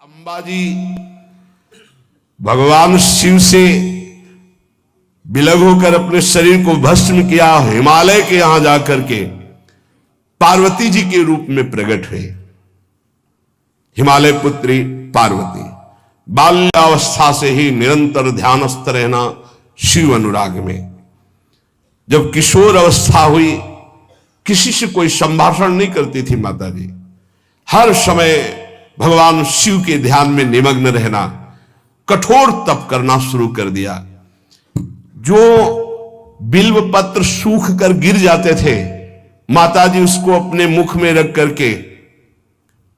अंबाजी भगवान शिव से विलग होकर अपने शरीर को भस्म किया, हिमालय के यहां जाकर के पार्वती जी के रूप में प्रकट हुए। हिमालय पुत्री पार्वती बाल्यावस्था से ही निरंतर ध्यानस्थ रहना शिव अनुराग में। जब किशोर अवस्था हुई, किसी से कोई संभाषण नहीं करती थी माता जी, हर समय भगवान शिव के ध्यान में निमग्न रहना, कठोर तप करना शुरू कर दिया। जो बिल्व पत्र सूख कर गिर जाते थे, माता जी उसको अपने मुख में रख करके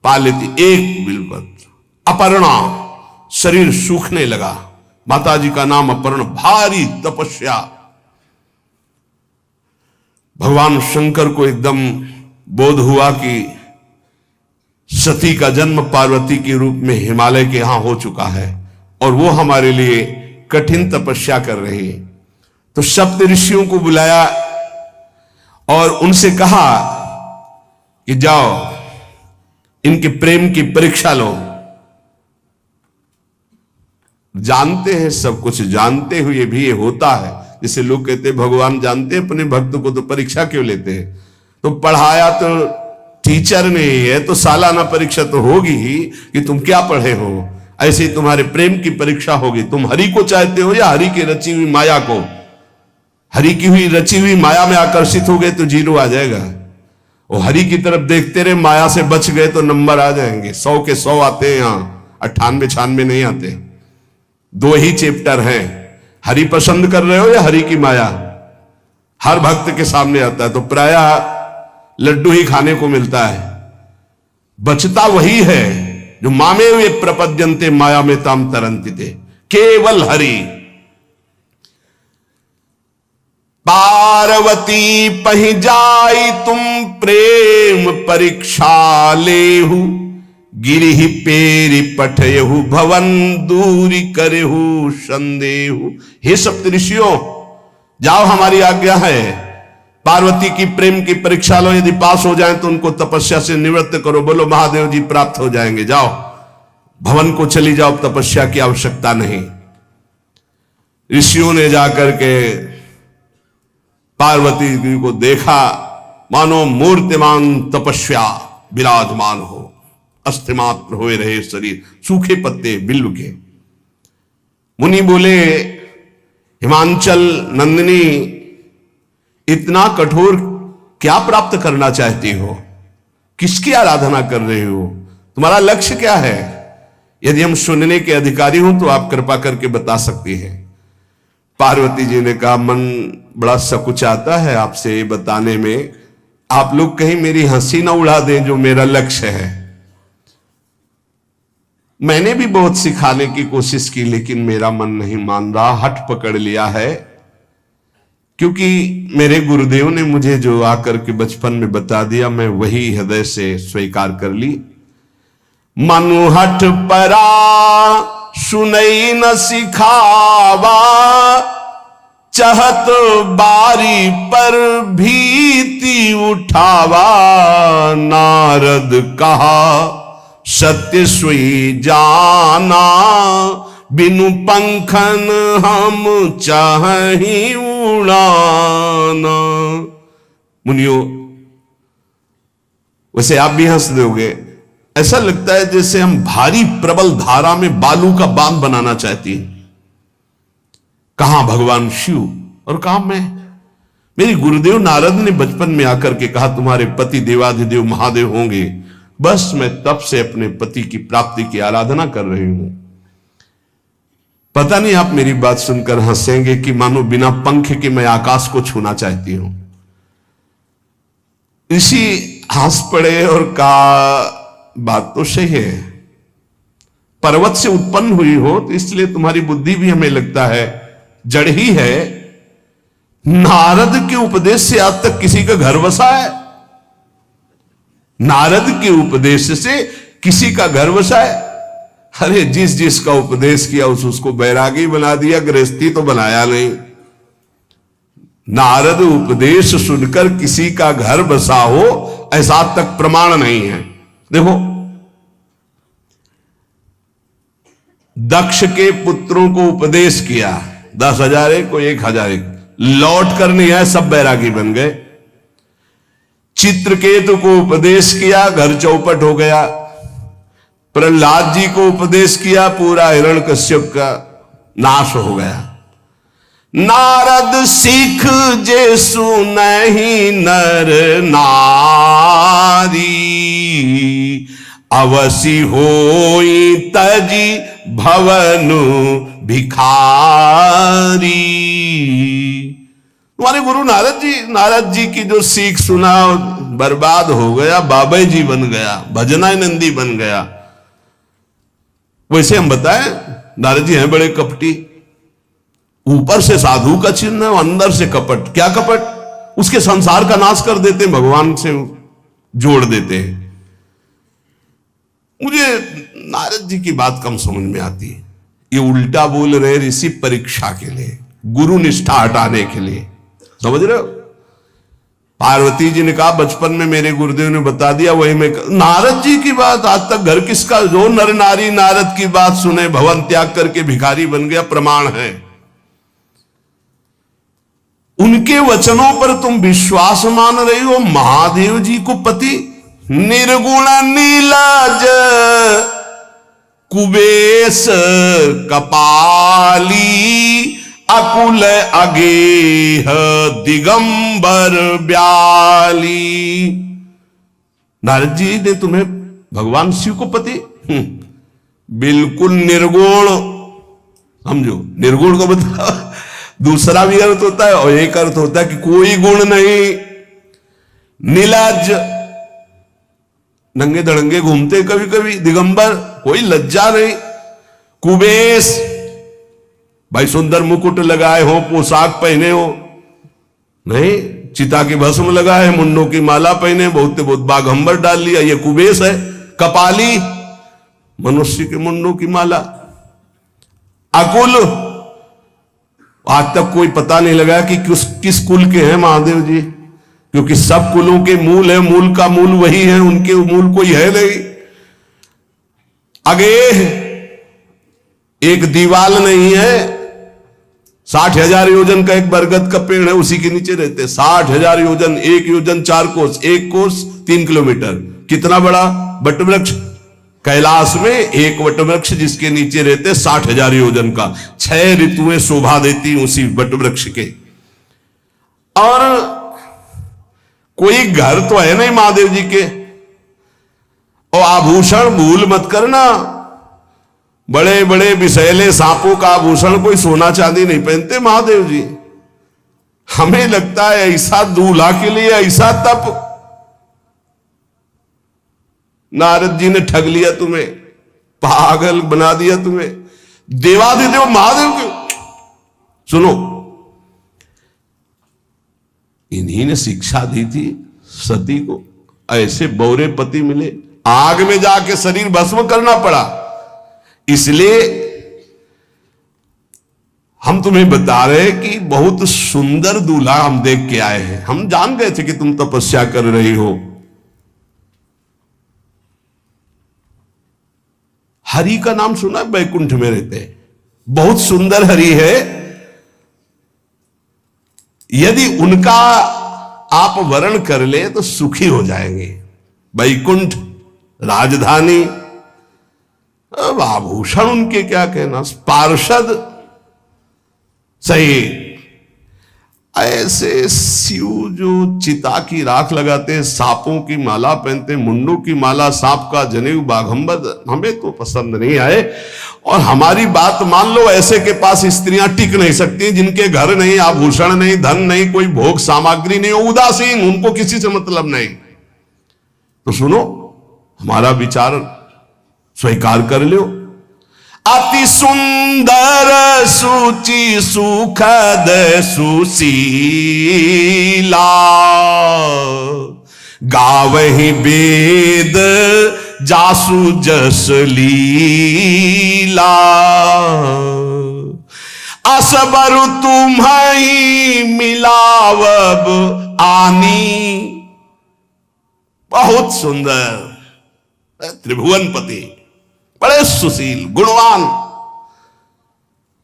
पा लेती। एक बिल्व पत्र, अपर्णा, शरीर सूखने लगा। माता जी का नाम अपर्णा। भारी तपस्या। भगवान शंकर को एकदम बोध हुआ कि सती का जन्म पार्वती के रूप में हिमालय के यहां हो चुका है और वो हमारे लिए कठिन तपस्या कर रही है। तो सप्त ऋषियों को बुलाया और उनसे कहा कि जाओ इनके प्रेम की परीक्षा लो। जानते हैं, सब कुछ जानते हुए भी ये होता है। जैसे लोग कहते हैं भगवान जानते हैं अपने भक्त को, तो परीक्षा क्यों लेते हैं? तो पढ़ाया तो टीचर ने है, तो सालाना परीक्षा तो होगी ही कि तुम क्या पढ़े हो। ऐसे ही तुम्हारे प्रेम की परीक्षा होगी। तुम हरि को चाहते हो या हरि की रची हुई माया को? हरि की हुई रची हुई माया में आकर्षित हो गए तो जीरो आ जाएगा। और हरि की तरफ देखते रहे, माया से बच गए तो नंबर आ जाएंगे। 100 के 100 आते हैं, यहां 98-96 नहीं आते। 2 ही चैप्टर हैं, हरि पसंद कर रहे हो या हरि की माया। हर भक्त के सामने आता है तो प्रायः लड्डू ही खाने को मिलता है। बचता वही है जो मामे वे प्रपद्यन्ते माया में ताम तरंति थे, केवल हरि। पार्वती पहि जाई तुम प्रेम परीक्षा लेहु, गिरिहि पेरि पठयहु भवन दूरी करेहु संदेहु। हे सप्तऋषियों, जाओ हमारी आज्ञा है, पार्वती की प्रेम की परीक्षा लो। यदि पास हो जाए तो उनको तपस्या से निवृत्त करो। बोलो महादेव जी प्राप्त हो जाएंगे। जाओ भवन को चली जाओ, तपस्या की आवश्यकता नहीं। ऋषियों ने जाकर के पार्वती जी को देखा, मानो मूर्तिमान तपस्या विराजमान हो, अस्थिमात्र हुए रहे शरीर, सूखे पत्ते बिल्व के। मुनि बोले, हिमांचल नंदिनी, इतना कठोर क्या प्राप्त करना चाहती हो? किसकी आराधना कर रहे हो? तुम्हारा लक्ष्य क्या है? यदि हम सुनने के अधिकारी हों तो आप कृपा करके बता सकती हैं। पार्वती जी ने कहा, मन बड़ा सकुचाता है आपसे ये बताने में। आप लोग कहीं मेरी हंसी ना उड़ा दें जो मेरा लक्ष्य है। मैंने भी बहुत सिखाने की कोशिश की, लेकिन मेरा मन नहीं मान रहा, हठ पकड़ लिया है। क्योंकि मेरे गुरुदेव ने मुझे जो आकर के बचपन में बता दिया, मैं वही हृदय से स्वीकार कर ली। मनु हठ परा सुनई न सिखावा, चहत बारी पर भीति उठावा। नारद कहा सत्य सोई जाना, बिनु पंखन हम चाहि उड़ाना। मुनियो, वैसे आप भी हंस दोगे। ऐसा लगता है जैसे हम भारी प्रबल धारा में बालू का बांध बनाना चाहती हैं। कहां भगवान शिव और कहां मैं? मेरी गुरुदेव नारद ने बचपन में आकर के कहा तुम्हारे पति देवाधिदेव महादेव होंगे। बस मैं तब से अपने पति की प्राप्ति की आराधना कर रही हूं। पता नहीं आप मेरी बात सुनकर हंसेंगे कि मानो बिना पंख के मैं आकाश को छूना चाहती हूं। ऋषि हंस पड़े और कहा, बात तो सही है, पर्वत से उत्पन्न हुई हो तो इसलिए तुम्हारी बुद्धि भी हमें लगता है जड़ ही है। नारद के उपदेश से आज तक किसी का घर बसा है? नारद के उपदेश से किसी का घर बसा है? अरे जिस जिसका उपदेश किया उसको बैरागी बना दिया, गृहस्थी तो बनाया नहीं। नारद उपदेश सुनकर किसी का घर बसा हो ऐसा तक प्रमाण नहीं है। देखो दक्ष के पुत्रों को उपदेश किया, 10,000 को 1,000 लौट कर नहीं आए, सब बैरागी बन गए। चित्रकेतु को उपदेश किया, घर चौपट हो गया। प्रहलाद जी को उपदेश किया, पूरा हिरण्यकश्यप का नाश हो गया। नारद सिख जे सुनहि नर नारी, अवसि होई तजी भवनु भिखारी। तुम्हारे गुरु नारद जी की जो सीख सुना बर्बाद हो गया, बाबा जी बन गया, भजनानंदी बन गया। वैसे हम बताएं, नारद जी हैं बड़े कपटी, ऊपर से साधु का चिन्ह है, अंदर से कपट। क्या कपट? उसके संसार का नाश कर देते हैं, भगवान से जोड़ देते हैं। मुझे नारद जी की बात कम समझ में आती है। ये उल्टा बोल रहे ऋषि परीक्षा के लिए, गुरु निष्ठा हटाने के लिए, समझ रहे हो? पार्वती जी ने कहा बचपन में मेरे गुरुदेव ने बता दिया, वही मैं। नारद जी की बात आज तक घर किसका? जो नर नारी नारद की बात सुने भवन त्याग करके भिखारी बन गया, प्रमाण है। उनके वचनों पर तुम विश्वास मान रही हो। महादेव जी को पति निर्गुण नीलाज कुबेश कपाली, अकुल अगेह दिगंबर ब्याली। नारद जी ने तुम्हें भगवान शिव को पति बिल्कुल निर्गुण समझो। निर्गुण को बताओ, दूसरा भी अर्थ होता है और एक अर्थ होता है कि कोई गुण नहीं। नीलाज, नंगे धड़ंगे घूमते कभी कभी। दिगंबर, कोई लज्जा नहीं। कुबेश, भाई सुंदर मुकुट लगाए हो, पोशाक पहने हो, नहीं चिता की भस्म लगाए, मुंडों की माला पहने, बहुत बाघंबर डाल लिया, ये कुबेश है। कपाली, मनुष्य के मुंडों की माला। अकुल, आज तक कोई पता नहीं लगा कि किस कुल के हैं महादेव जी, क्योंकि सब कुलों के मूल है, मूल का मूल वही है, उनके मूल कोई है नहीं। आगे एक दीवाल नहीं है, 60,000 योजन का एक बरगद का पेड़ है, उसी के नीचे रहते। 60,000 योजन, 1 योजन 4 कोस, 1 कोस 3 किलोमीटर। कितना बड़ा वटवृक्ष? कैलाश में एक वटवृक्ष जिसके नीचे रहते 60,000 योजन का। 6 ऋतुएं शोभा देती उसी वटवृक्ष के। और कोई घर तो है नहीं महादेव जी के। और आभूषण भूल मत करना, बड़े बड़े विषैले सांपों का आभूषण कोई सोना चांदी नहीं पहनते महादेव जी। हमें लगता है ऐसा दूल्हा के लिए ऐसा तप। नारद जी ने ठग लिया तुम्हें, पागल बना दिया तुम्हें। देवाधिदेव महादेव के सुनो, इन्हीं ने शिक्षा दी थी सती को। ऐसे बौरे पति मिले, आग में जाके शरीर भस्म करना पड़ा। इसलिए हम तुम्हें बता रहे कि बहुत सुंदर दूल्हा हम देख के आए हैं। हम जान गए थे कि तुम तपस्या कर रही हो। हरि का नाम सुना है? बैकुंठ में रहते हैं, बहुत सुंदर हरि है। यदि उनका आप वर्ण कर ले तो सुखी हो जाएंगे। बैकुंठ राजधानी, अब आभूषण उनके क्या कहना, पार्षद सही। ऐसे शिव जो चिता की राख लगाते हैं, सांपों की माला पहनते, मुंडों की माला, सांप का जनेऊ, बाघंबर, हमें तो पसंद नहीं आए। और हमारी बात मान लो, ऐसे के पास स्त्रियां टिक नहीं सकती जिनके घर नहीं, आभूषण नहीं, धन नहीं, कोई भोग सामग्री नहीं, उदासीन, उनको किसी से मतलब नहीं। तो सुनो, हमारा विचार स्वीकार कर लो। अति सुंदर सुचि सुखद सुशीला, गावहि वेद जासु जस लीला, असबर तुम्हि मिलावब आनी। बहुत सुंदर त्रिभुवनपति, बड़े सुशील, गुणवान,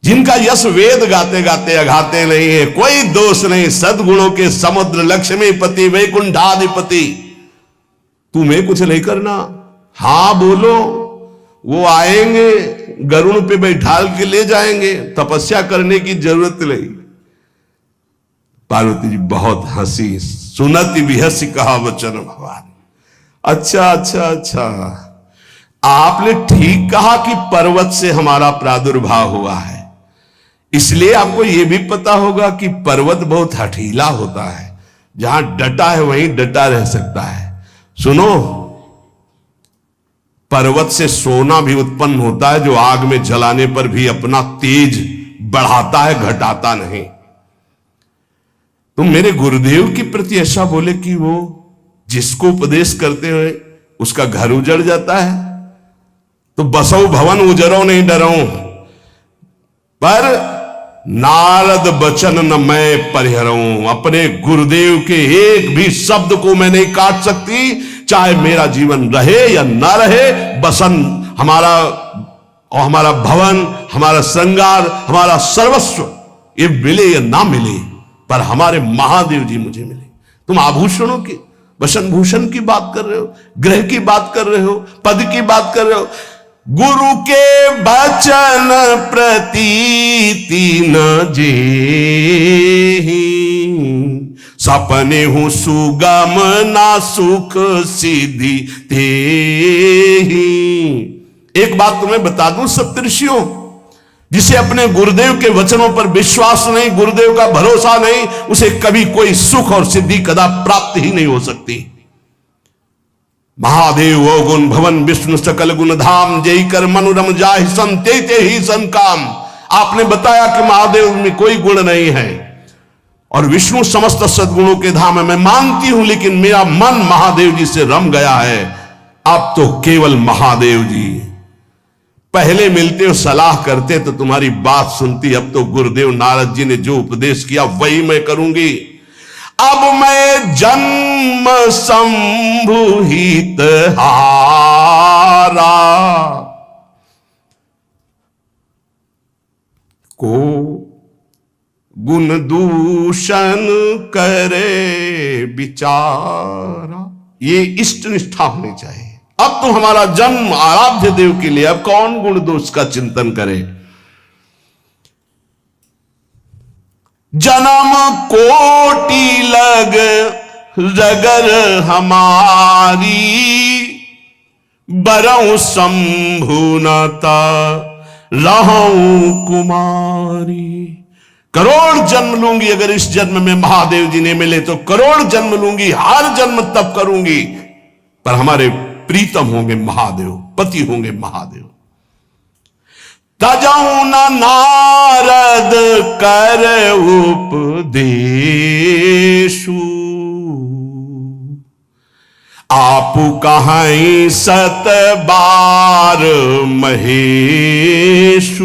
जिनका यश वेद गाते गाते अघाते नहीं है, कोई दोष नहीं, सद्गुणों के समुद्र, लक्ष्मीपति, वैकुंठाधिपति, तुम्हें कुछ नहीं करना। हां बोलो, वो आएंगे, गरुड़ पे बैठाल के ले जाएंगे, तपस्या करने की जरूरत नहीं। पार्वती जी बहुत हंसी, सुनति बिहसी कहा वचन भगवान। अच्छा अच्छा अच्छा, आपने ठीक कहा कि पर्वत से हमारा प्रादुर्भाव हुआ है, इसलिए आपको यह भी पता होगा कि पर्वत बहुत हठीला होता है, जहां डटा है वहीं डटा रह सकता है। सुनो, पर्वत से सोना भी उत्पन्न होता है, जो आग में जलाने पर भी अपना तेज बढ़ाता है, घटाता नहीं। तुम मेरे गुरुदेव के प्रति ऐसा बोले कि वो जिसको उपदेश करते हुए उसका घर उजड़ जाता है, तो बसो भवन उजरो नहीं डरो, पर नारद बचन न मैं परिहरऊं। अपने गुरुदेव के एक भी शब्द को मैं नहीं काट सकती, चाहे मेरा जीवन रहे या ना रहे। बसन हमारा और हमारा भवन, हमारा श्रृंगार, हमारा सर्वस्व, ये मिले या ना मिले, पर हमारे महादेव जी मुझे मिले। तुम आभूषणों की, वसन भूषण की बात कर रहे हो, ग्रह की बात कर रहे हो, पद की बात कर रहे हो। गुरु के वचन प्रतीति न जेहि, सपने हूं सुगम ना सुख सिद्धि तेहि। एक बात तुम्हें बता दूं सप्तऋषियों, जिसे अपने गुरुदेव के वचनों पर विश्वास नहीं, गुरुदेव का भरोसा नहीं, उसे कभी कोई सुख और सिद्धि कदा प्राप्त ही नहीं हो सकती। महादेव वो गुण भवन विष्णु सकल गुण धाम, जय कर मनोरम जाहि संते ते ही सन काम। आपने बताया कि महादेव में कोई गुण नहीं है और विष्णु समस्त सद्गुणों के धाम है, मैं मानती हूं, लेकिन मेरा मन महादेव जी से रम गया है। अब तो केवल महादेव जी, पहले मिलते हो सलाह करते तो तुम्हारी बात सुनती, अब तो गुरुदेव नारद जी ने जो उपदेश किया वही मैं करूंगी। अब मैं जन्म संभुहित हारा, को गुण दूषण करे विचारा। ये इष्ट निष्ठा होनी चाहिए। अब तो हमारा जन्म आराध्य देव के लिए, अब कौन गुण दोष का चिंतन करे। जन्म कोटि लग रगर हमारी, बरऊ शंभुनता रहूं कुमारी। करोड़ जन्म लूंगी, अगर इस जन्म में महादेव जी ने मिले तो करोड़ जन्म लूंगी, हर जन्म तप करूंगी, पर हमारे प्रीतम होंगे महादेव, पति होंगे महादेव। तजऊ न नारद कर उपदेशु, आपु कहीं सत बार महेशु।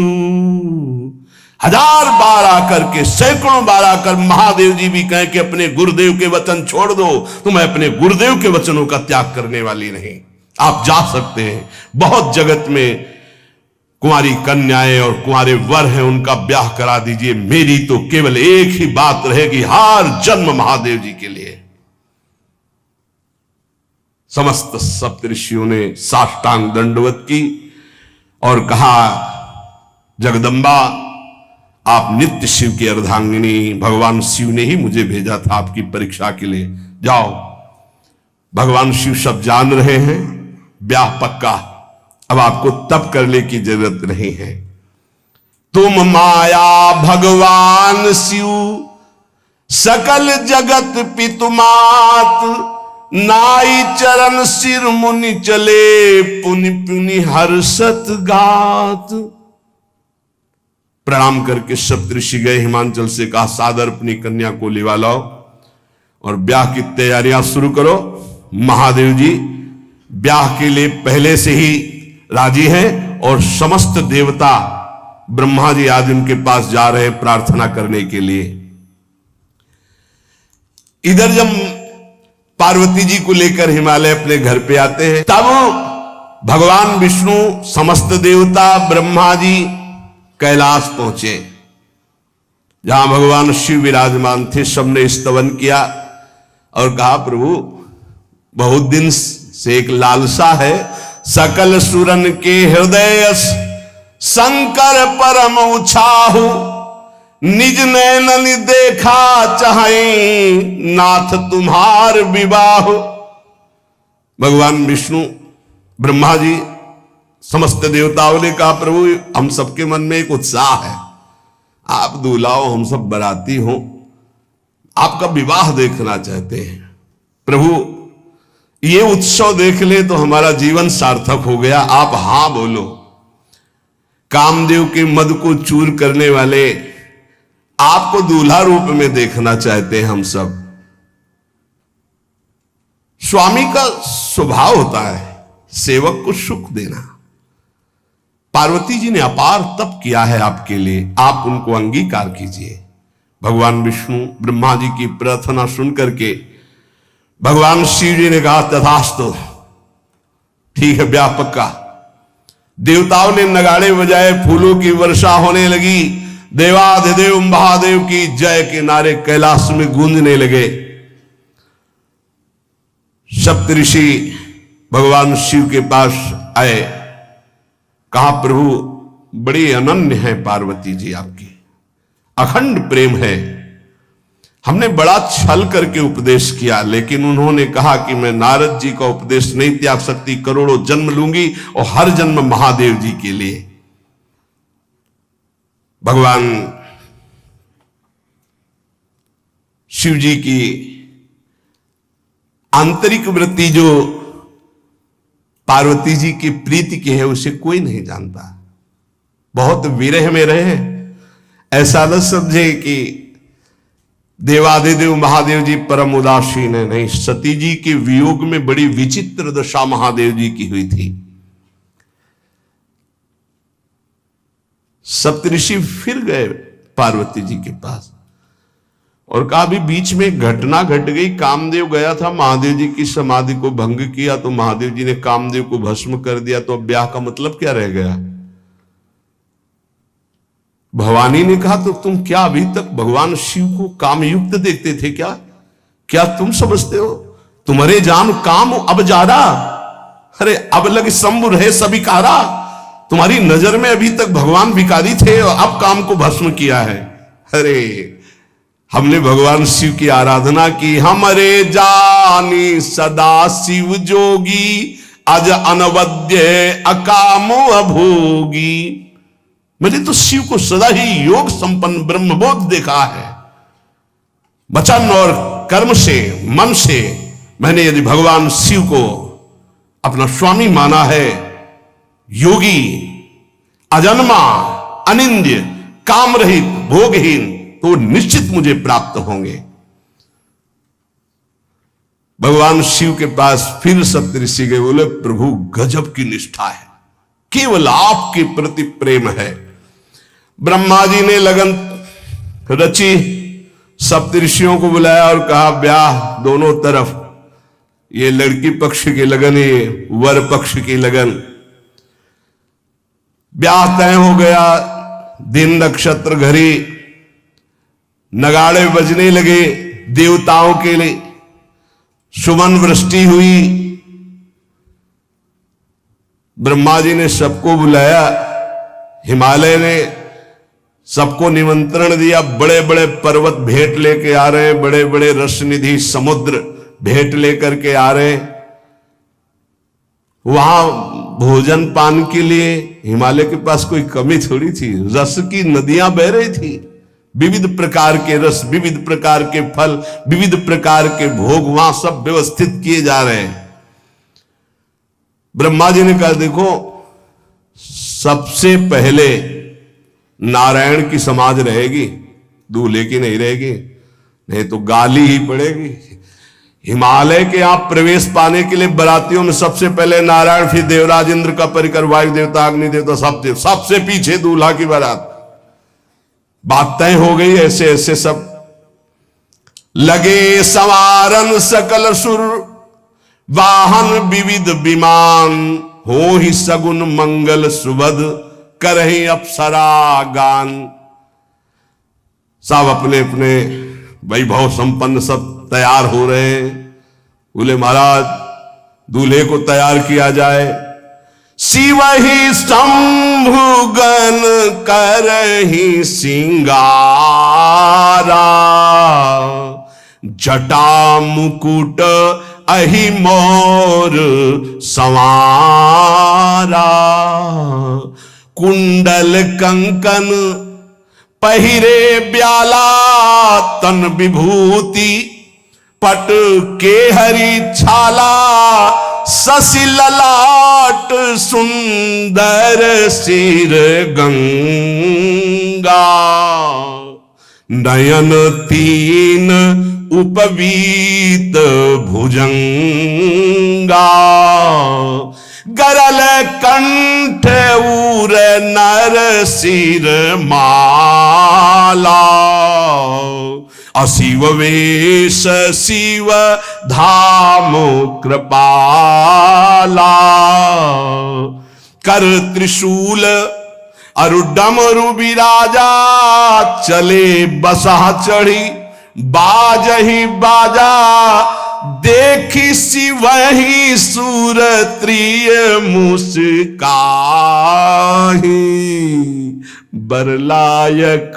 हजार बार आकर के, सैकड़ों बार आकर महादेव जी भी कहें कि अपने गुरुदेव के वचन छोड़ दो, तो मैं अपने गुरुदेव के वचनों का त्याग करने वाली नहीं। आप जा सकते हैं, बहुत जगत में कुंवारी कन्याएं और कुंवारे वर हैं, उनका ब्याह करा दीजिए। मेरी तो केवल एक ही बात रहेगी, हर जन्म महादेव जी के लिए। समस्त सप्तऋषियों ने साष्टांग दंडवत की और कहा, जगदम्बा आप नित्य शिव की अर्धांगिनी, भगवान शिव ने ही मुझे भेजा था आपकी परीक्षा के लिए। जाओ, भगवान शिव सब जान रहे हैं, ब्याह पक्का, अब आपको तप करने की जरूरत नहीं है। तुम माया भगवान शिव, सकल जगत पितुमात, नाई चरण सिर मुनि चले, पुनि पुनि हर्षत गात। प्रणाम करके सप्तऋषि गए, हिमांचल से कहा, सादर अपनी कन्या को लिवा लाओ और ब्याह की तैयारियां शुरू करो। महादेव जी ब्याह के लिए पहले से ही राजी हैं और समस्त देवता ब्रह्मा जी आदि उनके पास जा रहे हैं प्रार्थना करने के लिए। इधर जब पार्वती जी को लेकर हिमालय अपने घर पे आते हैं, तब भगवान विष्णु, समस्त देवता, ब्रह्मा जी कैलाश पहुंचे, जहां भगवान शिव विराजमान थे। सबने स्तवन किया और कहा, प्रभु बहुत दिन से एक लालसा है, सकल सुरन के हृदय शंकर परम उछाहु, निज नैनन देखा चाहे नाथ तुम्हार विवाह। भगवान विष्णु, ब्रह्मा जी, समस्त देवताओं ने कहा, प्रभु हम सबके मन में एक उत्साह है, आप दूल्हा हो, हम सब बराती हो, आपका विवाह देखना चाहते हैं। प्रभु ये उत्सव देख ले तो हमारा जीवन सार्थक हो गया, आप हां बोलो। कामदेव के मद को चूर करने वाले आपको दूल्हा रूप में देखना चाहते हैं हम सब। स्वामी का स्वभाव होता है सेवक को सुख देना। पार्वती जी ने अपार तप किया है आपके लिए, आप उनको अंगीकार कीजिए। भगवान विष्णु ब्रह्मा जी की प्रार्थना सुन करके भगवान शिव जी ने कहा, तथास्तु, ठीक है, ब्याह पक्का। देवताओं ने नगाड़े बजाए, फूलों की वर्षा होने लगी, देवाधिदेव महादेव की जय के नारे कैलाश में गूंजने लगे। सप्तऋषि भगवान शिव के पास आए, कहा, प्रभु बड़ी अनन्य है पार्वती जी आपकी, अखंड प्रेम है। हमने बड़ा छल करके उपदेश किया, लेकिन उन्होंने कहा कि मैं नारद जी का उपदेश नहीं त्याग सकती, करोड़ों जन्म लूंगी और हर जन्म महादेव जी के लिए। भगवान शिव जी की आंतरिक वृत्ति जो पार्वती जी की प्रीति की है उसे कोई नहीं जानता। बहुत विरह में रहे, ऐसा न समझे कि देवाधिदेव महादेव जी परम उदासीन है, नहीं। सती जी के वियोग में बड़ी विचित्र दशा महादेव जी की हुई थी। सप्तऋषि फिर गए पार्वती जी के पास और कहा, अभी बीच में घटना घट गई, कामदेव गया था महादेव जी की समाधि को भंग किया, तो महादेव जी ने कामदेव को भस्म कर दिया, तो अब ब्याह का मतलब क्या रह गया। भवानी ने कहा, तो तुम क्या अभी तक भगवान शिव को कामयुक्त देखते थे क्या? क्या तुम समझते हो तुम्हारे जान काम अब जा रहा? अरे अब लग शंभु रहे सभी कारा। तुम्हारी नजर में अभी तक भगवान भिखारी थे और अब काम को भस्म किया है। अरे हमने भगवान शिव की आराधना की, हमारे जानी सदा शिव जोगी, अज अनवद्य अकामो अभोगी। मैंने तो शिव को सदा ही योग संपन्न ब्रह्मबोध देखा है। वचन और कर्म से, मन से मैंने यदि भगवान शिव को अपना स्वामी माना है, योगी, अजन्मा, अनिंद्य, काम रहित, भोगहीन, तो निश्चित मुझे प्राप्त होंगे। भगवान शिव के पास फिर सप्तऋषि गए, बोले प्रभु गजब की निष्ठा है, केवल आपके प्रति प्रेम है। ब्रह्मा जी ने लगन रची, सप्तऋषियों को बुलाया और कहा, ब्याह दोनों तरफ, ये लड़की पक्ष की लगन, ये वर पक्ष की लगन। ब्याह तय हो गया, दिन नक्षत्र घड़ी, नगाड़े बजने लगे देवताओं के लिए, सुमन वृष्टि हुई। ब्रह्मा जी ने सबको बुलाया, हिमालय ने सबको निमंत्रण दिया, बड़े बड़े पर्वत भेंट लेके आ रहे हैं, बड़े बड़े रसनिधि समुद्र भेंट लेकर के आ रहे हैं। वहां भोजन पान के लिए हिमालय के पास कोई कमी थोड़ी थी, रस की नदियां बह रही थी, विविध प्रकार के रस, विविध प्रकार के फल, विविध प्रकार के भोग वहां सब व्यवस्थित किए जा रहे हैं। ब्रह्मा जी ने कहा, देखो सबसे पहले नारायण की समाज रहेगी, दूल्हे की नहीं रहेगी, नहीं तो गाली ही पड़ेगी। हिमालय के आप प्रवेश पाने के लिए बरातियों में सबसे पहले नारायण, फिर देवराज इंद्र का परिकर, वायु देवता, अग्नि देवता, सबसे पीछे दूल्हा की बारात। बात तय हो गई। ऐसे ऐसे सब लगे सवारन सकल सुर, वाहन विविध विमान, हो ही सगुन मंगल सुबद, करही अप्सरा गान। सब अपने अपने वैभव संपन्न सब तैयार हो रहे हैं। बोले महाराज दूल्हे को तैयार किया जाए। शिव ही शंभुगन करही सिंगारा, जटा मुकुट अहि मोर संवारा। कुंडल कंकन पहिरे ब्याला, तन विभूति पट के हरि छाला। शशि ललाट सुंदर सिर गंगा, नयन तीन उपवीत भुजंगा। गरल कंठ उर नर सिर माला। अशिव वेश शिव धाम कृपाला। कर त्रिशूल अरु डमरु विराजा, चले बसा चढ़ी बाजही बाजा। देखी शिवहि सुरत्रिय मुस्काही, बरलायक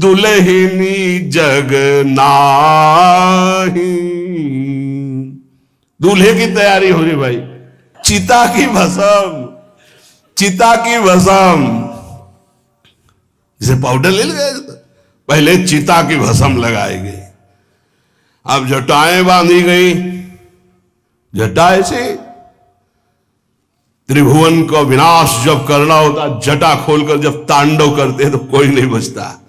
दुल्हनी जग नाही। दूल्हे की तैयारी हो रही भाई। चिता की भस्म, चिता की भस्म, जैसे पाउडर ले गए पहले चिता की भस्म लगाई गई। अब जटाएं बांधी गई। जटा से त्रिभुवन का विनाश जब करना होता, जटा खोलकर जब तांडव करते तो कोई नहीं बचता।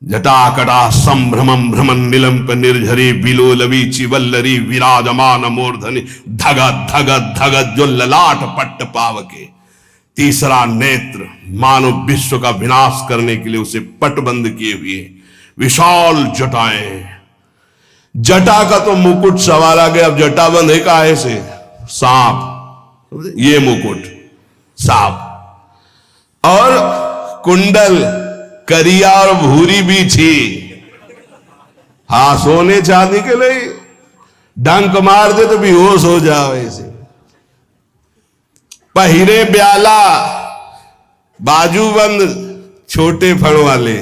जटाकटा संभ्रमं भ्रमण निलंप निर्झरी, बिलोलवी चिवल्लरी विराजमान मूर्धनि। धगत धगत धगत जो ललाट पट्ट पावके। तीसरा नेत्र मानो विश्व का विनाश करने के लिए उसे पटबंद किए हुए विशाल जटाएं। जटा का तो मुकुट सवारा गया। अब जटा बंद है काहे से? सांप, ये मुकुट सांप। और कुंडल करिया और भूरी भी थी। हाँ, सोने चांदी के लिए डंक मार दे तो बेहोश हो जाओ ऐसे। पहिरे ब्याला, बाजूबंद छोटे फड़ वाले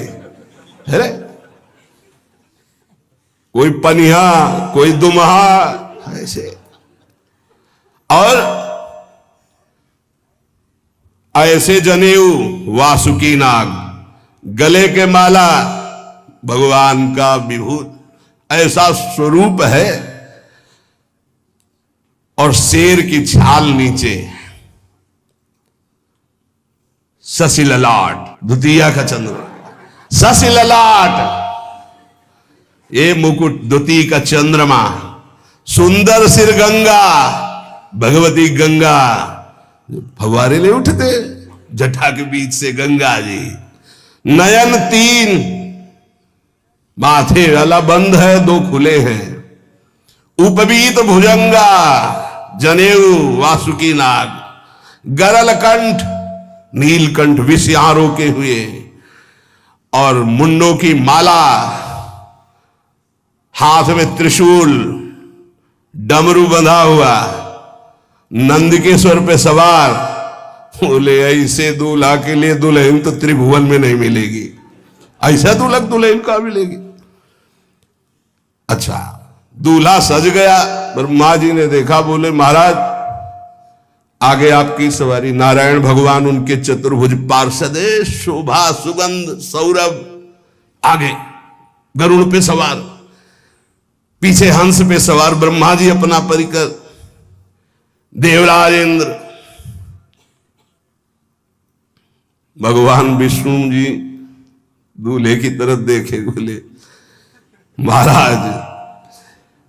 है। कोई पनिहा, कोई दुमहा ऐसे। और ऐसे जनेऊ वासुकी नाग, गले के माला भगवान का विभूत, ऐसा स्वरूप है। और शेर की छाल नीचे, शशि ललाट, द्वितीया का चंद्र, शशि ललाट, ये मुकुट द्वितीय का चंद्रमा। सुंदर सिर गंगा, भगवती गंगा। फवारे ले उठते जटा के बीच से गंगा जी। नयन तीन, माथे वाला बंद है, दो खुले हैं। उपवीत भुजंगा, जनेऊ वासुकी नाग। गरल कंठ, नीलकंठ विष यहां रोके हुए। और मुंडों की माला, हाथ में त्रिशूल, डमरू बंधा हुआ, नंदकेश्वर पे सवार। बोले ऐसे दूल्हा के लिए दुल्हन तो त्रिभुवन में नहीं मिलेगी। ऐसा दूल्हा दुल्हन का मिलेगी। अच्छा, दूल्हा सज गया। ब्रह्मा जी ने देखा, बोले महाराज आगे आपकी सवारी। नारायण भगवान उनके चतुर्भुज पार्षद, शोभा सुगंध सौरभ। आगे गरुड़ पे सवार, पीछे हंस पे सवार ब्रह्मा जी अपना परिकर। देवराज इंद्र, भगवान विष्णु जी दूल्हे की तरफ देखे। बोले महाराज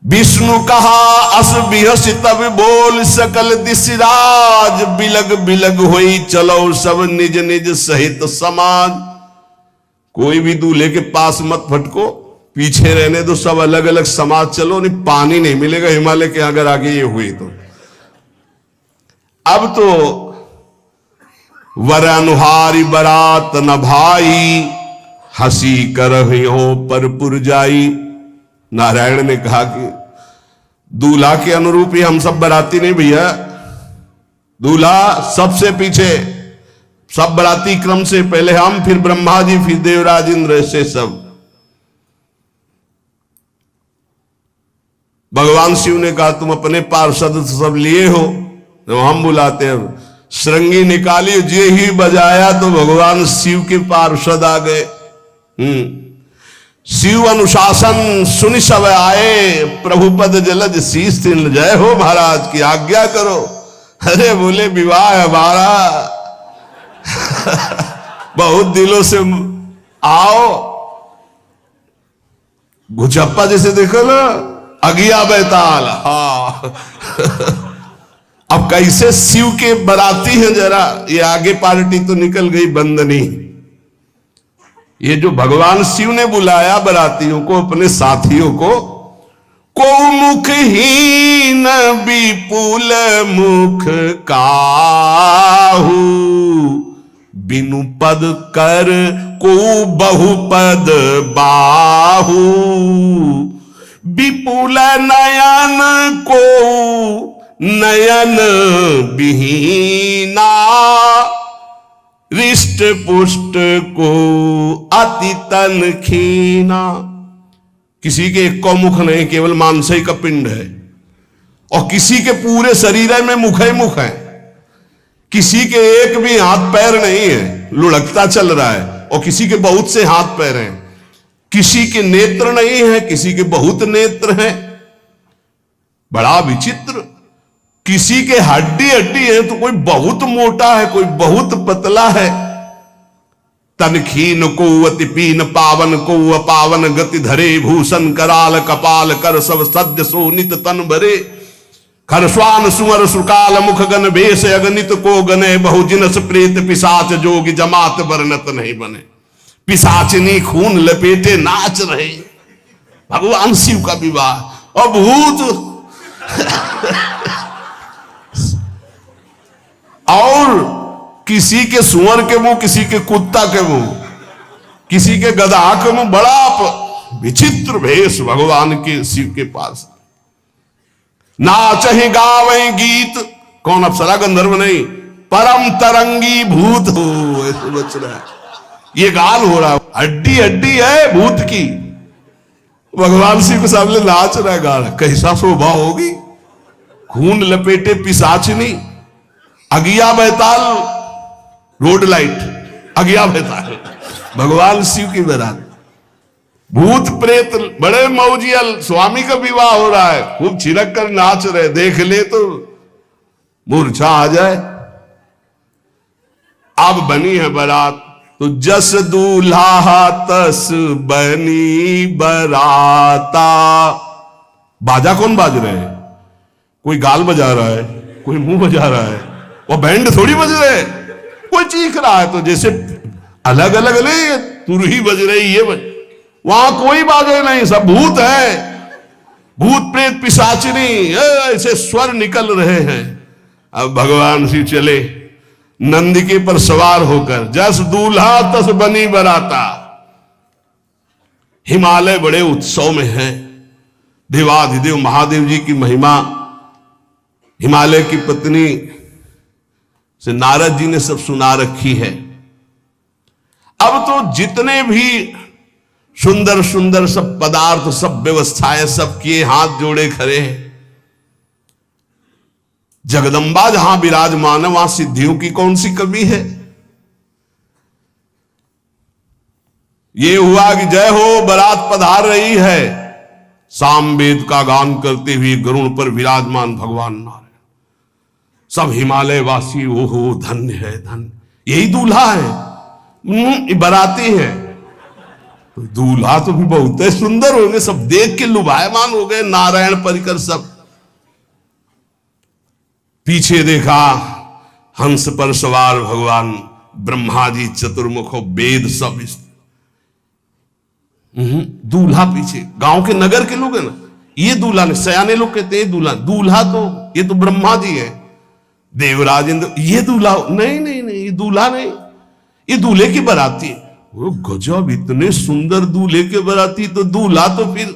विष्णु कहा अस बिहस तब बोल सकल दिशराज। बिलग बिलग होई चलो सब निज निज सहित समाज। कोई भी दूल्हे के पास मत फटको, पीछे रहने दो, सब अलग अलग समाज चलो। नहीं पानी नहीं मिलेगा हिमालय के अगर आगे ये हुई तो। अब तो वर अनुहारी बरात न भाई, हंसी करहियो पर पुरजाई। नारायण ने कहा कि दूल्हा के अनुरूप ही हम सब बराती नहीं भैया, दूल्हा सबसे पीछे, सब बराती क्रम से पहले हम, फिर ब्रह्मा जी, फिर देवराज इंद्र, ऐसे सब। भगवान शिव ने कहा तुम अपने पार्षद सब लिए हो, तो हम बुलाते हैं। श्रृंगी निकाली, जे ही बजाया तो भगवान शिव के पार्षद आ गए। शिव अनुशासन सुनि सब आए, प्रभुपद जलज शीस तिन, जय हो महाराज की आज्ञा करो। अरे बोले विवाह हमारा बहुत दिलों से आओ। घुचप्पा जैसे देखो ना, अगिया बैताल। हाँ अब कैसे शिव के बराती हैं, जरा ये आगे पार्टी तो निकल गई बंदनी। ये जो भगवान शिव ने बुलाया बरातियों को, अपने साथियों को मुखहीन विपुल मुख काहू, बिनु पद कर को बहुपद बाहू, विपुल नयन को नयन विहीना, रिष्ट पुष्ट को अति तन खीना। किसी के एक को मुख नहीं, केवल मांसई का पिंड है, और किसी के पूरे शरीर में मुख ही मुख है। किसी के एक भी हाथ पैर नहीं है, लुढ़कता चल रहा है, और किसी के बहुत से हाथ पैर हैं। किसी के नेत्र नहीं है, किसी के बहुत नेत्र हैं, बड़ा विचित्र। किसी के हड्डी हड्डी है, तो कोई बहुत मोटा है, कोई बहुत पतला है। तनखीन को अति पीन, पावन को अपावन, गति धरे भूषण कराल कपाल, कर सब सद्य सोनित तन भरे। खरस्वान सुअर सुकाल मुख गण भेष, अगणित को गने बहुजिनस प्रेत पिशाच जोगी, जमात वर्णत नहीं बने। पिशाचिनी खून लपेटे नाच रहे, भगवान शिव का विवाह। और भूत और किसी के सुअर के मुंह, किसी के कुत्ता के मुंह, किसी के गधा के मुंह, बड़ा विचित्र भेष भगवान के शिव के पास। नाचहि गावे गीत, कौन अप्सरा गंधर्व नहीं, परम तरंगी भूत हो, ऐसे बच रहा है। ये गाल हो रहा है, हड्डी हड्डी है भूत की, भगवान शिव के सामने नाच रहा है, गाल। कैसा शोभा होगी, खून लपेटे पिशाचिनी, अगिया बैताल, रोड लाइट, अगिया बैताल, भगवान शिव की बारात। भूत प्रेत बड़े मौजियल, स्वामी का विवाह हो रहा है, खूब छिड़क कर नाच रहे, देख ले तो मूर्छा आ जाए। अब बनी है बारात, तो जस दूल्हा तस बनी बराता। बाजा कौन बाज रहे हैं? कोई गाल बजा रहा है, कोई मुंह बजा रहा है, और बैंड थोड़ी बज रहे, कोई चीख रहा है। तो जैसे अलग अलग नहीं, तुरही बज रही, ये बज, वहां कोई बाजे नहीं, सब भूत है, भूत प्रेत पिशाचिनी, ऐसे स्वर निकल रहे हैं। अब भगवान श्री चले नंदिके पर सवार होकर, जस दूल्हा तस बनी बराता। हिमालय बड़े उत्सव में है, देवाधिदेव महादेव जी की महिमा हिमालय की पत्नी से नारद जी ने सब सुना रखी है। अब तो जितने भी सुंदर सुंदर सब पदार्थ, सब व्यवस्थाएं, सब किए, हाथ जोड़े खड़े हैं। जगदंबा जहां विराजमान है, वहां सिद्धियों की कौन सी कमी है। ये हुआ कि जय हो बारात पधार रही है, सामवेद का गान करते हुए गरुड़ पर विराजमान भगवान नारायण। सब हिमालय वासी ओहो धन्य है, धन्य, यही दूल्हा है, बाराती है। तो दूल्हा तो भी बहुत सुंदर होंगे, सब देख के लुभायमान हो गए, नारायण परिकर सब। पीछे देखा, हंस पर सवार भगवान ब्रह्मा जी चतुर्मुख, वेद सब। दूल्हा पीछे, गांव के नगर के लोग है ना, ये दूल्हा नहीं, सयाने लोग कहते हैं दूल्हा। दूल्हा तो ये तो ब्रह्मा जी है, देवराज इंद्र, ये दूल्हा नहीं नहीं नहीं, ये दूल्हा नहीं, ये दूल्हे की बराती है। वो गजब, इतने सुंदर दूल्हे के बराती, तो दूल्हा तो फिर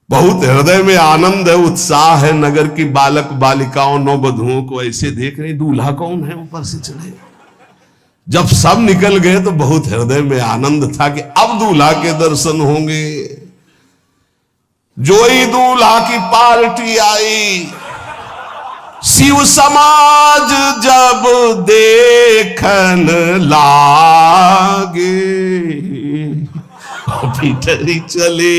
बहुत हृदय में आनंद है, उत्साह है। नगर की बालक बालिकाओं नववधुओं को ऐसे देख रहे, दूल्हा कौन है ऊपर से चले। जब सब निकल गए तो बहुत हृदय में आनंद था कि अब दूल्हा के दर्शन होंगे। जोई दूल्हा की पार्टी आई, शिव समाज जब देखन लागे, भीतरी चले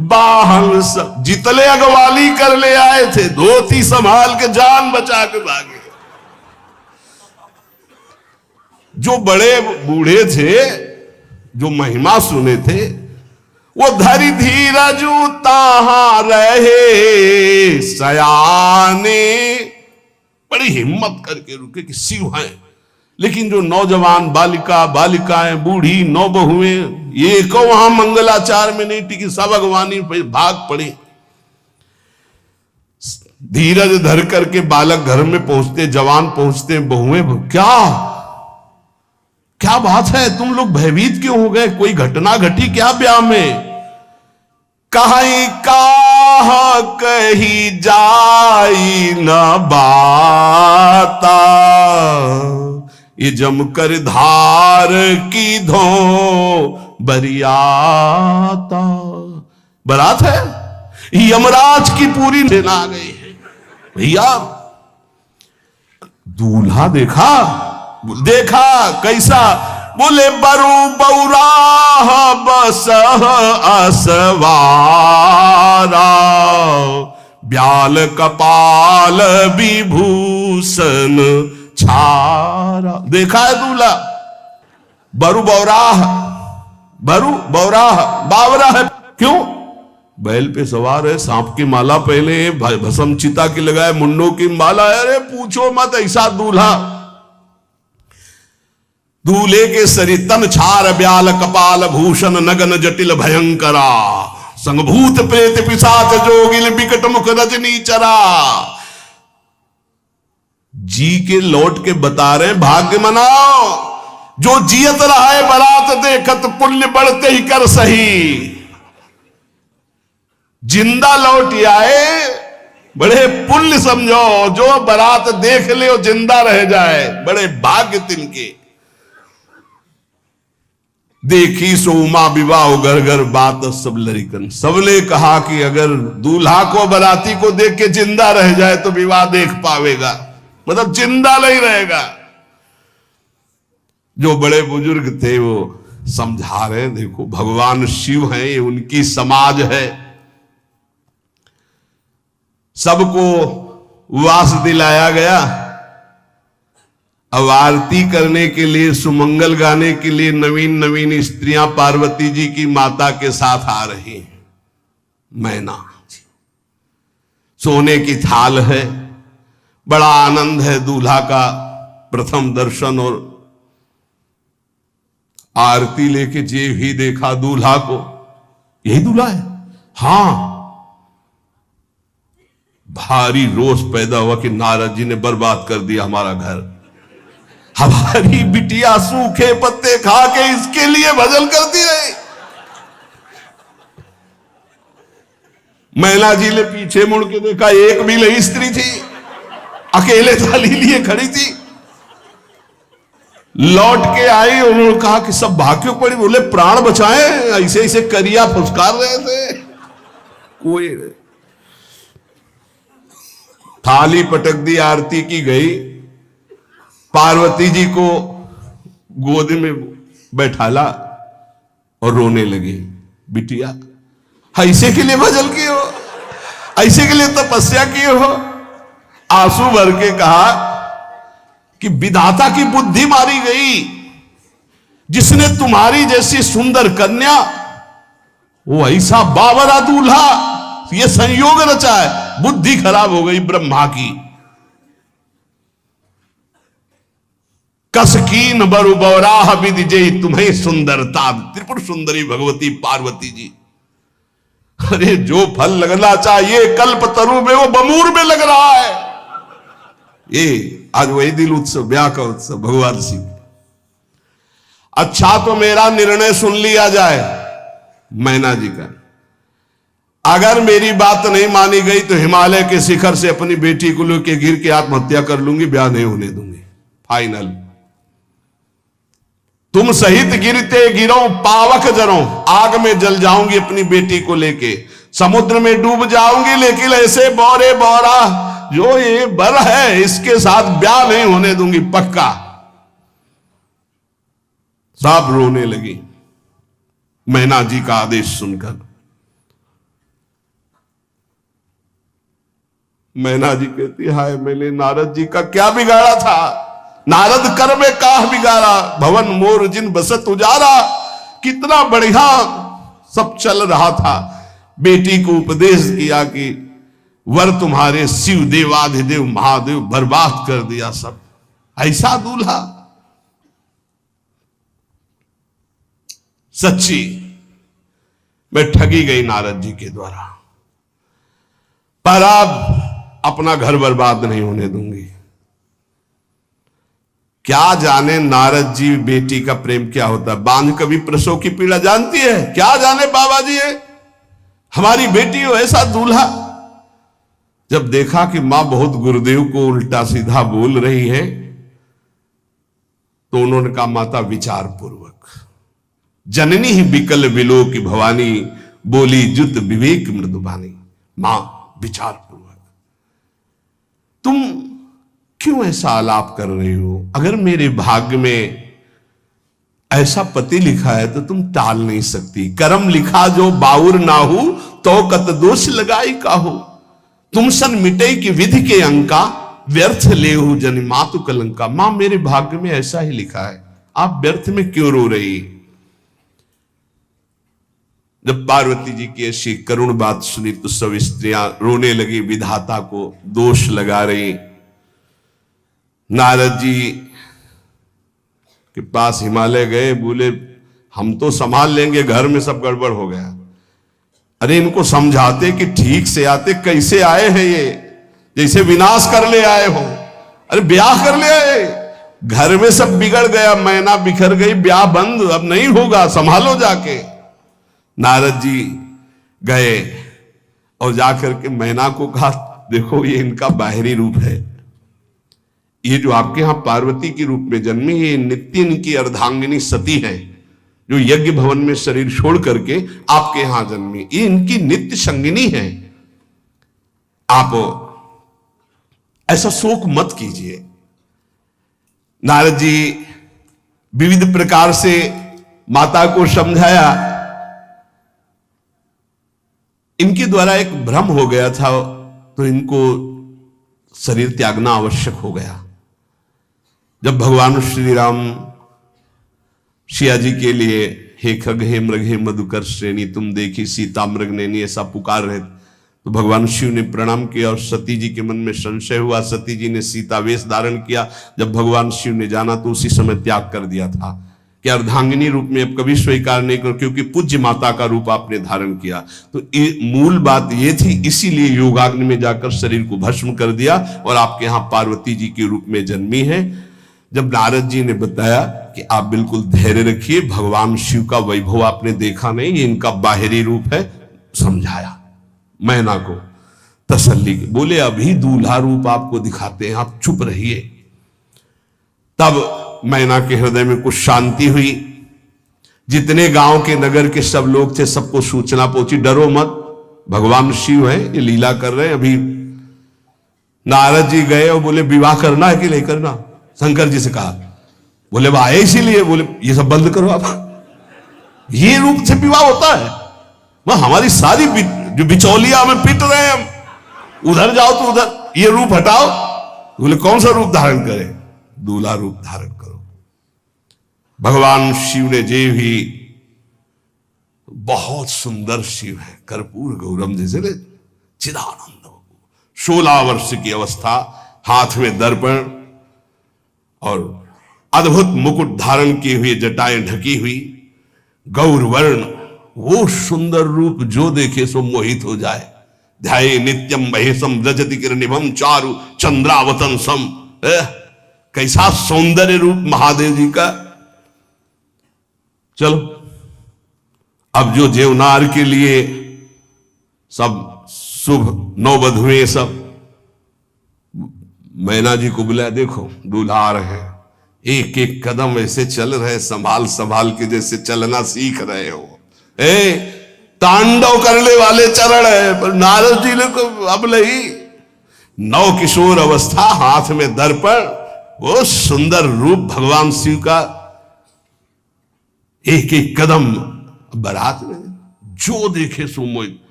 बाहन सब, जितने अगवाली कर ले आए थे धोती संभाल के जान बचा के भागे। जो बड़े बूढ़े थे, जो महिमा सुने थे, वो धरी धीरज ताहा रहे सयाने, बड़ी हिम्मत करके रुके कि शिव हैं। लेकिन जो नौजवान बालिका बालिकाएं बूढ़ी नौबहुएं, ये को वहां मंगलाचार में नहीं टिकी, सब अगवानी पे भाग पड़ी। धीरज धर करके बालक घर में पहुंचते, जवान पहुंचते, बहुएं क्या क्या बात है, तुम लोग भयभीत क्यों हो गए, कोई घटना घटी क्या ब्याह में। कहीं कहा कही जाई न बाता, ये जमकर धार की धो बरियाता। बारात है, यमराज की पूरी सेना आ गई है। भैया दूल्हा देखा कैसा, बोले बरु बौराह बस असवारा, ब्याल कपाल विभूषण छारा। देखा है दूल्हा, बरु बौराह, बरु बौराह बावरा है, क्यों, बैल पे सवार है, सांप की माला पहले, भस्म चिता की लगाए, मुंडों की माला है। अरे पूछो मत, ऐसा दूल्हा। दूल्हे के शरीर तन छार ब्याल कपाल भूषण नगन जटिल भयंकरा, संगभूत प्रेत पिशाच जोगिल बिकट मुख रजनी चरा। जी के लौट के बता रहे, भाग्य मनाओ जो जियत रहा है बारात देखत, पुण्य बढ़ते ही कर सही। जिंदा लौट आए बड़े पुण्य समझो, जो बारात देख ले वो जिंदा रह जाए, बड़े भाग्य तिनके। देखी सोमा विवाह घर घर बात सब लड़िकन, सबने कहा कि अगर दूल्हा को बाराती को देख के जिंदा रह जाए तो विवाह देख पावेगा, मतलब जिंदा नहीं रहेगा। जो बड़े बुजुर्ग थे वो समझा रहे, देखो भगवान शिव हैं, ये उनकी समाज है। सबको वास दिलाया गया। अब आरती करने के लिए, सुमंगल गाने के लिए नवीन नवीन स्त्रियां पार्वती जी की माता के साथ आ रही हैं। मैना सोने की थाल है, बड़ा आनंद है। दूल्हा का प्रथम दर्शन और आरती लेके जे भी देखा दूल्हा को, यही दूल्हा है। हां, भारी रोष पैदा हुआ कि नारद जी ने बर्बाद कर दिया हमारा घर, हमारी बिटिया सूखे पत्ते खा के इसके लिए भजन करती रही। मैना जी ने पीछे मुड़ के देखा, एक भी नहीं स्त्री थी, अकेले थाली लिए खड़ी थी। लौट के आई, उन्होंने कहा कि सब भाग्यों पड़ी। बोले प्राण बचाए, ऐसे ऐसे करिया फुसकार रहे थे। कोई थाली पटक दी, आरती की गई। पार्वती जी को गोद में बैठाला और रोने लगी। बिटिया ऐसे के लिए भजन किए हो, ऐसे के लिए तपस्या किए हो। आंसू भर के कहा कि विधाता की बुद्धि मारी गई, जिसने तुम्हारी जैसी सुंदर कन्या, वो ऐसा बावरा दूल्हा, ये संयोग रचा है। बुद्धि खराब हो गई ब्रह्मा की। कसकीन बरु बौराह विधि जय तुम्हें सुंदरता। त्रिपुर सुंदरी भगवती पार्वती जी अरे जो फल लगना चाहिए कल्पतरु में वो बमूर में लग रहा है। ये आज वही दिल उत्सव, ब्याह का उत्सव भगवान शिव। अच्छा तो मेरा निर्णय सुन लिया जाए मैना जी का, अगर मेरी बात नहीं मानी गई तो हिमालय के शिखर से अपनी बेटी को लेकर गिर के आत्महत्या कर लूंगी, ब्याह नहीं होने दूंगी, फाइनल। तुम सहित गिरते गिरो पावक जरो, आग में जल जाऊंगी अपनी बेटी को लेके, समुद्र में डूब जाऊंगी, लेकिन ऐसे बोरे बोरा जो ये बर है इसके साथ ब्याह नहीं होने दूंगी, पक्का। सब रोने लगी मैना जी का आदेश सुनकर। मैना जी कहती हाय मैंने नारद जी का क्या बिगाड़ा था, नारद कर में काह बिगाड़ा, भवन मोर जिन बसत उजारा। कितना बढ़िया सब चल रहा था, बेटी को उपदेश किया कि वर तुम्हारे शिव देवाधिदेव महादेव, बर्बाद कर दिया सब। ऐसा दूल्हा, सच्ची मैं ठगी गई नारद जी के द्वारा, पर अब अपना घर बर्बाद नहीं होने दूंगी। क्या जाने नारद जी बेटी का प्रेम क्या होता है, बांझ कभी प्रसव की पीड़ा जानती है, क्या जाने बाबा जी है हमारी बेटी हो ऐसा दूल्हा। जब देखा कि मां बहुत गुरुदेव को उल्टा सीधा बोल रही है तो उन्होंने कहा माता विचार पूर्वक, जननी ही बिकल विलो की भवानी, बोली जुत विवेक मृदुबानी। मां विचार पूर्वक, तुम क्यों ऐसा आलाप कर रही हो, अगर मेरे भाग्य में ऐसा पति लिखा है तो तुम टाल नहीं सकती। कर्म लिखा जो बाउर ना हो तो कत दोष लगाई काहो, तुम सन मिटे की विधि के अंका, व्यर्थ ले हो जन मातु कलंका। मां मेरे भाग्य में ऐसा ही लिखा है, आप व्यर्थ में क्यों रो रही। जब पार्वती जी की ऐसी करुण बात सुनी तो सब स्त्रियां रोने लगी, विधाता को दोष लगा रही। नारद जी के पास हिमालय गए, बोले हम तो संभाल लेंगे, घर में सब गड़बड़ हो गया। अरे इनको समझाते कि ठीक से आते, कैसे आए हैं ये, जैसे विनाश कर ले आए हो। अरे ब्याह कर ले आए, घर में सब बिगड़ गया, मैना बिखर गई, ब्याह बंद, अब नहीं होगा, संभालो जाके। नारद जी गए और जाकर के मैना को कहा देखो ये इनका बाहरी रूप है, ये जो आपके यहां पार्वती के रूप में जन्मी, ये नित्य इनकी अर्धांगिनी सती है, जो यज्ञ भवन में शरीर छोड़ करके आपके यहां जन्मी, ये इनकी नित्य संगिनी है। आप ऐसा शोक मत कीजिए। नारद जी विविध प्रकार से माता को समझाया। इनके द्वारा एक भ्रम हो गया था तो इनको शरीर त्यागना आवश्यक हो गया। जब भगवान श्री राम सिया जी के लिए हे खग हे मृग हे मधुकर श्रेणी, तुम देखी सीता मृग नैनी ऐसा पुकार रहे, तो भगवान शिव ने प्रणाम किया और सती जी के मन में संशय हुआ। सती जी ने सीता वेश धारण किया। जब भगवान शिव ने जाना तो उसी समय त्याग कर दिया था कि अर्धांगिनी रूप में अब कभी स्वीकार नहीं करो, क्योंकि पूज्य माता का रूप आपने धारण किया। तो मूल बात ये थी, इसीलिए योगाग्नि में जाकर शरीर को भस्म कर दिया और आपके यहां पार्वती जी के रूप में जन्मी है। जब नारद जी ने बताया कि आप बिल्कुल धैर्य रखिए, भगवान शिव का वैभव आपने देखा नहीं, ये इनका बाहरी रूप है, समझाया मैना को तसल्ली के। बोले अभी दूल्हा रूप आपको दिखाते हैं, आप चुप रहिए। तब मैना के हृदय में कुछ शांति हुई। जितने गांव के नगर के सब लोग थे सबको सूचना पहुंची, डरो मत, भगवान शिव है, ये लीला कर रहे हैं। अभी नारद जी गए और बोले विवाह करना है कि नहीं करना, शंकर जी से कहा। बोले वह आए इसीलिए, बोले ये सब बंद करो आप, ये रूप से विवाह होता है, वह हमारी सारी जो बिचौलिया हमें पीट रहे हैं, हम उधर जाओ तो उधर, ये रूप हटाओ। बोले कौन सा रूप धारण करें, दूल्हा रूप धारण करो। भगवान शिव ने जे भी, बहुत सुंदर शिव है, कर्पूर गौरम जैसे चिदानंद, 16 वर्ष की अवस्था, हाथ में दर्पण और अद्भुत मुकुट धारण किए हुए, जटाएं ढकी हुई, गौर वर्ण, वो सुंदर रूप जो देखे सो मोहित हो जाए। ध्याये नित्यम महेशम रजति किरणिभम चारु चंद्रावतन सम। कैसा सौंदर्य रूप महादेव जी का। चलो अब जो जेवनार के लिए सब शुभ नौवधुएं सब मैना जी को बुलाया, देखो दूल्हा आ रहे हैं, एक एक कदम ऐसे चल रहे, संभाल संभाल के जैसे चलना सीख रहे हो। तांडव करने वाले चरण है, पर नारद जी ने को अब नहीं, नव किशोर अवस्था, हाथ में दर्पण, वो सुंदर रूप भगवान शिव का, एक एक कदम बारात में जो देखे सो मोहित।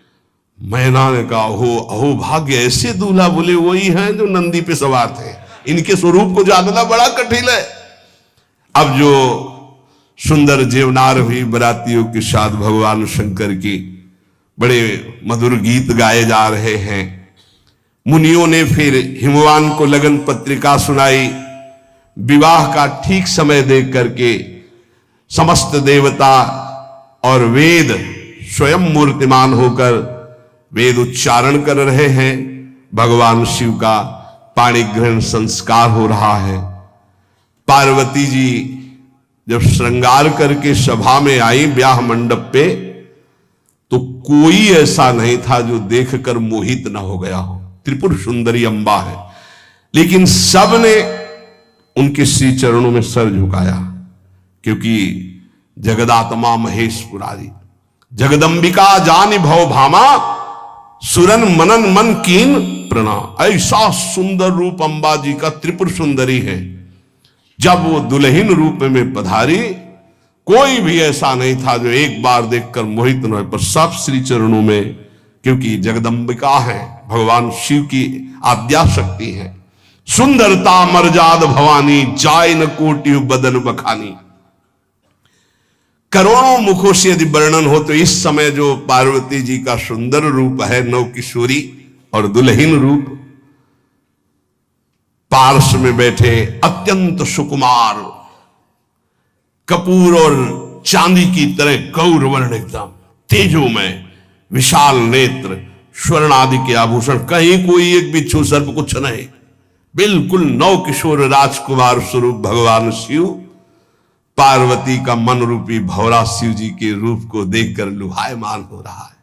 मैना ने कहा हो अहो भाग्य, ऐसे दूल्हा बोले वही हैं जो नंदी पे सवार थे, इनके स्वरूप को जानना बड़ा कठिन है। अब जो सुंदर जेवनार हुई बरातियों के साथ भगवान शंकर की बड़े मधुर गीत गाए जा रहे हैं। मुनियों ने फिर हिमवान को लगन पत्रिका सुनाई। विवाह का ठीक समय देख करके समस्त देवता और वेद स्वयं मूर्तिमान होकर वेद उच्चारण कर रहे हैं। भगवान शिव का पाणी ग्रहण संस्कार हो रहा है। पार्वती जी जब श्रृंगार करके सभा में आई ब्याह मंडप पे, तो कोई ऐसा नहीं था जो देखकर मोहित ना हो गया हो। त्रिपुर सुंदरी अंबा है, लेकिन सबने उनके श्री चरणों में सर झुकाया, क्योंकि जगदात्मा महेश पुरारी जगदंबिका जानि भव भामा सुरन मनन मन कीन प्रणाम। ऐसा सुंदर रूप अंबा जी का त्रिपुर सुंदरी है। जब वो दुल्हन रूप में पधारी, कोई भी ऐसा नहीं था जो एक बार देखकर मोहित न हो, पर सब श्री चरणों में, क्योंकि जगदंबिका है, भगवान शिव की आद्या शक्ति है। सुंदरता मर्जाद भवानी जाय न कोटि बदन बखानी। करोड़ों मुखों से यदि वर्णन हो तो इस समय जो पार्वती जी का सुंदर रूप है, नव किशोरी और दुल्हन रूप, पार्श्व में बैठे अत्यंत सुकुमार, कपूर और चांदी की तरह गौर वर्ण, एकदम तेजोमय, विशाल नेत्र, स्वर्ण आदि के आभूषण, कहीं कोई एक बिच्छू सर्प कुछ नहीं, बिल्कुल नव किशोर राजकुमार स्वरूप भगवान शिव। पार्वती का मन रूपी भौरा शिव जी के रूप को देखकर लुभायमान हो रहा है।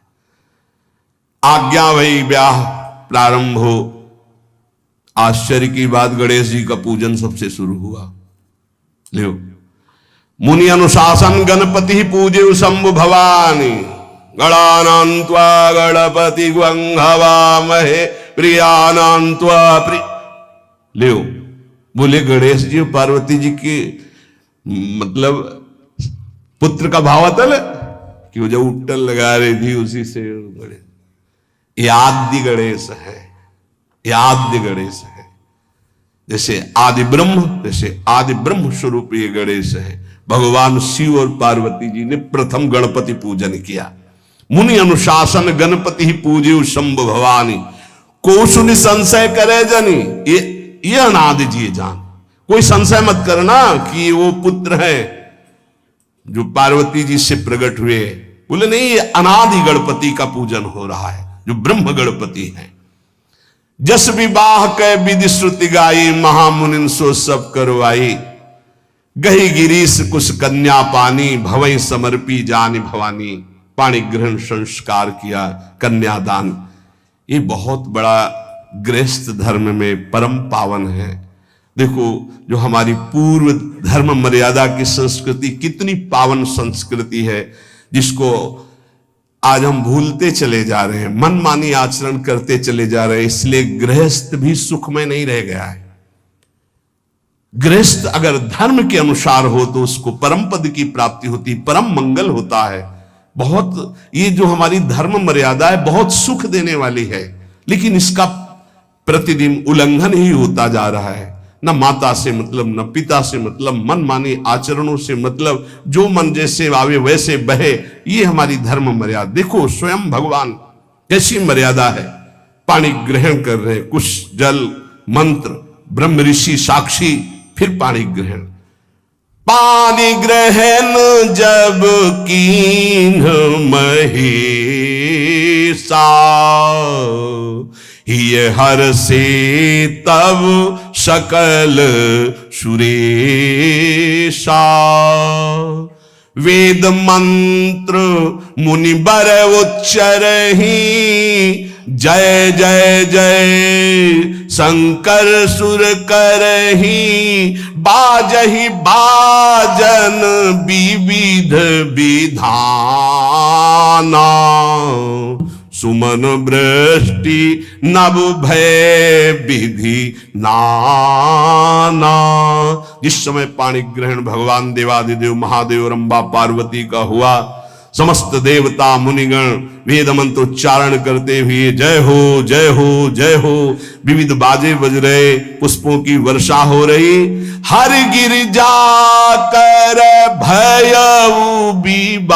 आज्ञा वही, ब्याह प्रारंभ हो। आश्चर्य की बात, गणेश जी का पूजन सबसे शुरू हुआ। लियो, मुनि अनुशासन गणपति पूजे शंभु भवानी गणानान्त्वा गणपति गंघवामहे प्रियानान्त्वा प्रिय। लियो, बोले गणेश जी पार्वती जी की मतलब पुत्र का भावातल कि वो जब उट्टल लगा रही थी उसी से गणेश, आद्य गणेश है, आद्य गणेश है। जैसे आदि ब्रह्म, जैसे आदि ब्रह्म स्वरूप ये गणेश है। भगवान शिव और पार्वती जी ने प्रथम गणपति पूजन किया। मुनि अनुशासन गणपति ही पूजे शंभु भवानी को सुनि संशय करे जनी। ये अनादि जी जान, कोई संशय मत करना कि वो पुत्र है जो पार्वती जी से प्रकट हुए। बोले नहीं, ये अनादि गणपति का पूजन हो रहा है जो ब्रह्म गणपति है। जस विवाह कै विधि श्रुति गाई महामुनिन सो सब करवाई। गही गिरीश कुश कन्या पानी भवई समर्पी जानी भवानी। पाणी ग्रहण संस्कार किया, कन्यादान। ये बहुत बड़ा गृहस्थ धर्म में परम पावन है। देखो जो हमारी पूर्व धर्म मर्यादा की संस्कृति कितनी पावन संस्कृति है, जिसको आज हम भूलते चले जा रहे हैं, मनमानी आचरण करते चले जा रहे हैं। इसलिए गृहस्थ भी सुखमय नहीं रह गया है। गृहस्थ अगर धर्म के अनुसार हो तो उसको परम पद की प्राप्ति होती, परम मंगल होता है। बहुत ये जो हमारी धर्म मर्यादा है बहुत सुख देने वाली है, लेकिन इसका प्रतिदिन उल्लंघन ही होता जा रहा है। न माता से मतलब, न पिता से मतलब, मनमानी आचरणों से मतलब, जो मन जैसे आवे वैसे बहे, ये हमारी धर्म मर्यादा। देखो स्वयं भगवान कैसी मर्यादा है, पानी ग्रहण कर रहे, कुछ जल मंत्र, ब्रह्म ऋषि साक्षी, फिर पानी ग्रहण। पानी ग्रहण जब कीन्ह महेशा, ये हर से तब सकल सुरेशा। वेद मंत्र मुनि बर उच्चरहि, जय जय जय शंकर सुर करहि। बाजहि बाजन विविध विधाना, सुमन वृष्टि नभ भय विधि नाना। जिस समय पाणी ग्रहण भगवान देवादिदेव महादेव रंबा पार्वती का हुआ, समस्त देवता मुनिगण वेद मंत्र उच्चारण करते हुए जय हो जय हो जय हो, विविध बाजे बज रहे, पुष्पों की वर्षा हो रही। हर गिरिजा कर भयउ विबाहु,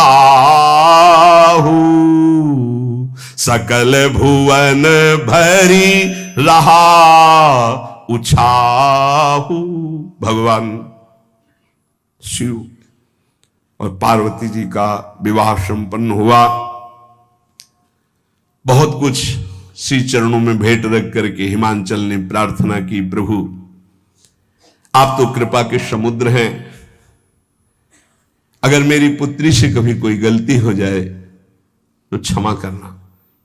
सकल भुवन भरी रहा उछाहु। भगवान शिव और पार्वती जी का विवाह संपन्न हुआ। बहुत कुछ श्री चरणों में भेंट रख करके हिमांचल ने प्रार्थना की, प्रभु आप तो कृपा के समुद्र हैं, अगर मेरी पुत्री से कभी कोई गलती हो जाए तो क्षमा करना।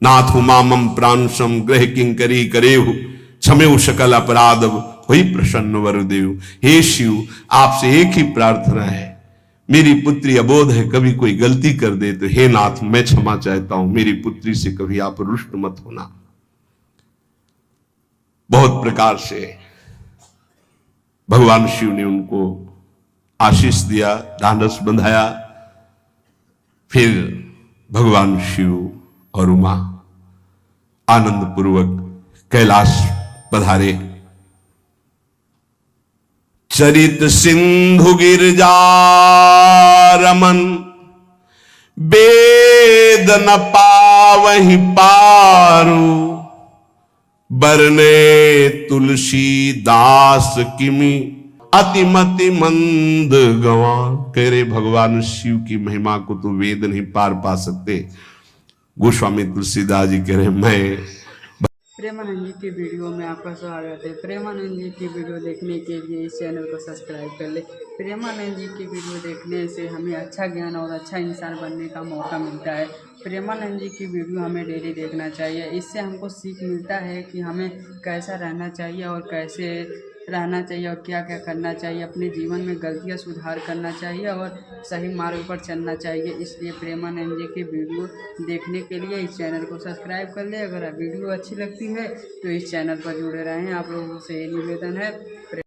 नाथ मामम प्रांशम ग्रह किंकरी करेहु, क्षमेउ सकल अपराध हुई प्रसन्न वरुदेव। हे शिव, आपसे एक ही प्रार्थना है, मेरी पुत्री अबोध है, कभी कोई गलती कर दे तो हे नाथ मैं क्षमा चाहता हूं, मेरी पुत्री से कभी आप रुष्ट मत होना। बहुत प्रकार से भगवान शिव ने उनको आशीष दिया, ढांढस बंधाया। फिर भगवान शिव और उमा आनंद पूर्वक कैलाश पधारे। चरित सिंधु गिरजा रमन, वेद न पावहि पारू। बरने तुलसी दास किमि, अतिमति मंद गवान। कह रहे भगवान शिव की महिमा को तो वेद नहीं पार पा सकते। गोस्वामी तुलसीदास जी कह रहे मैं। प्रेमानंद जी की वीडियो में आपका स्वागत है। प्रेमानंद जी की वीडियो देखने के लिए इस चैनल को सब्सक्राइब कर ले। प्रेमानंद जी की वीडियो देखने से हमें अच्छा ज्ञान और अच्छा इंसान बनने का मौका मिलता है। प्रेमानंद जी की वीडियो हमें डेली देखना चाहिए। इससे हमको सीख मिलता है कि हमें कैसा रहना चाहिए और कैसे रहना चाहिए और क्या क्या करना चाहिए, अपने जीवन में गलतियाँ सुधार करना चाहिए और सही मार्ग पर चलना चाहिए। इसलिए प्रेमानंद जी की वीडियो देखने के लिए इस चैनल को सब्सक्राइब कर ले। अगर वीडियो अच्छी लगती है तो इस चैनल पर जुड़े रहें। आप लोगों से ये निवेदन है।